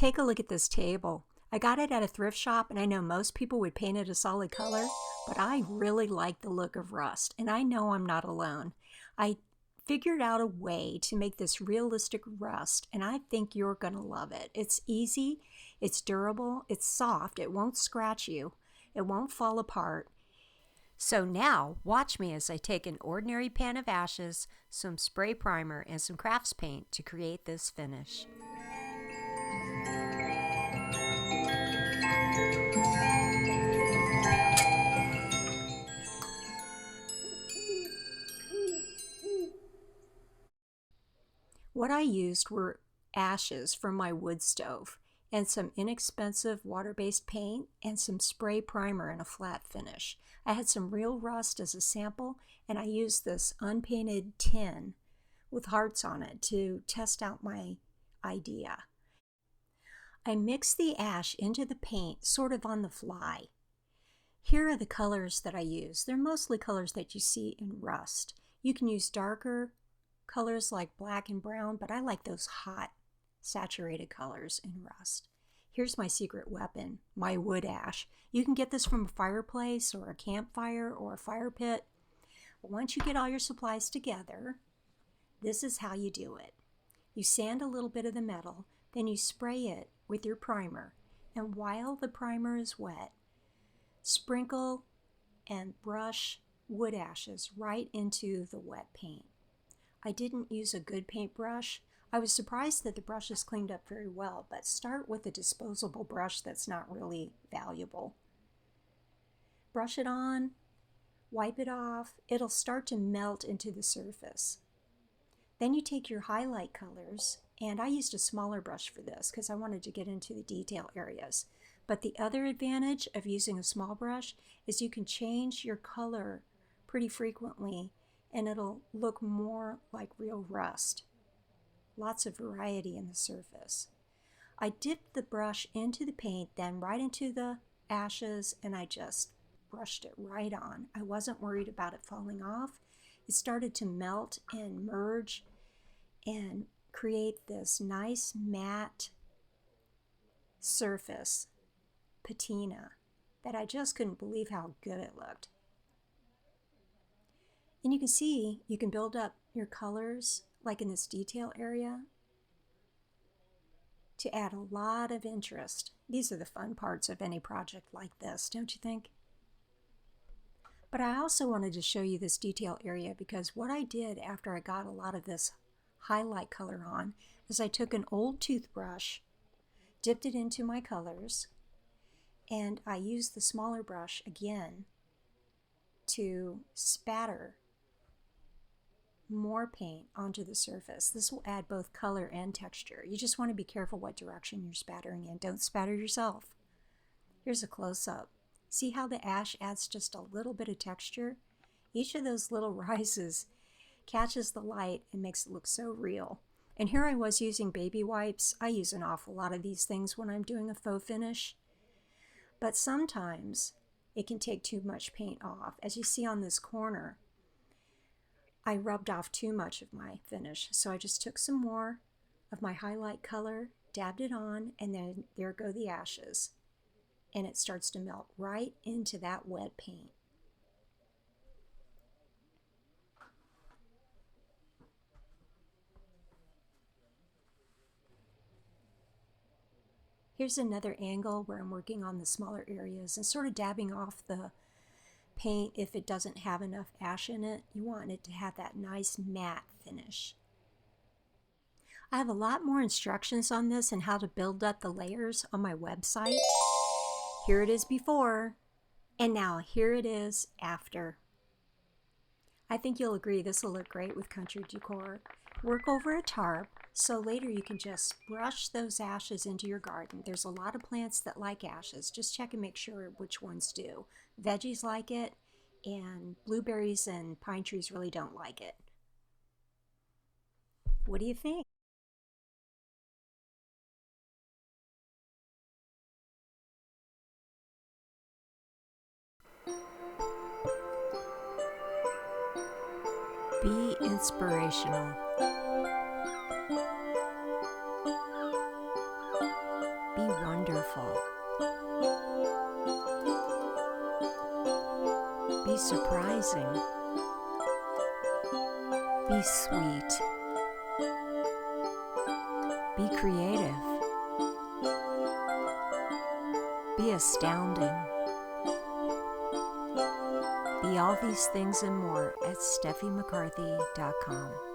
Take a look at this table. I got it at a thrift shop, and I know most people would paint it a solid color, but I really like the look of rust, and I know I'm not alone. I figured out a way to make this realistic rust, and I think you're going to love it. It's easy, it's durable, it's soft, it won't scratch you, it won't fall apart. So now, watch me as I take an ordinary pan of ashes, some spray primer, and some crafts paint to create this finish. What I used were ashes from my wood stove and some inexpensive water-based paint and some spray primer and a flat finish. I had some real rust as a sample, and I used this unpainted tin with hearts on it to test out my idea. I mixed the ash into the paint sort of on the fly. Here are the colors that I use. They're mostly colors that you see in rust. You can use darker colors like black and brown, but I like those hot, saturated colors in rust. Here's my secret weapon, my wood ash. You can get this from a fireplace or a campfire or a fire pit. But once you get all your supplies together, this is how you do it. You sand a little bit of the metal, then you spray it with your primer, and while the primer is wet, sprinkle and brush wood ashes right into the wet paint. I didn't use a good paintbrush. I was surprised that the brushes cleaned up very well, but start with a disposable brush that's not really valuable. Brush it on, wipe it off. It'll start to melt into the surface. Then you take your highlight colors, and I used a smaller brush for this because I wanted to get into the detail areas. But the other advantage of using a small brush is you can change your color pretty frequently, and it'll look more like real rust. Lots of variety in the surface. I dipped the brush into the paint, then right into the ashes, and I just brushed it right on. I wasn't worried about it falling off. It started to melt and merge and create this nice matte surface, patina, that I just couldn't believe how good it looked. And you can see you can build up your colors like in this detail area to add a lot of interest. These are the fun parts of any project like this, don't you think? But I also wanted to show you this detail area because what I did after I got a lot of this highlight color on is I took an old toothbrush, dipped it into my colors, and I used the smaller brush again to spatter more paint onto the surface. This will add both color and texture. You just want to be careful what direction you're spattering in. Don't spatter yourself. Here's a close-up. See how the ash adds just a little bit of texture? Each of those little rises catches the light and makes it look so real. And here I was using baby wipes. I use an awful lot of these things when I'm doing a faux finish. But sometimes it can take too much paint off. As you see on this corner, I rubbed off too much of my finish, so I just took some more of my highlight color, dabbed it on, and then there go the ashes. And it starts to melt right into that wet paint. Here's another angle where I'm working on the smaller areas and sort of dabbing off the paint if it doesn't have enough ash in it. You want it to have that nice matte finish. I have a lot more instructions on this and how to build up the layers on my website. Here it is before, and now here it is after. I think you'll agree this will look great with country decor. Work over a tarp so later you can just brush those ashes into your garden. There's a lot of plants that like ashes. Just check and make sure which ones do. Veggies like it, and blueberries and pine trees really don't like it. What do you think? Be inspirational. wonderful. Be surprising. Be sweet. Be creative. Be astounding. Be all these things and more at StephieMcCarthy.com.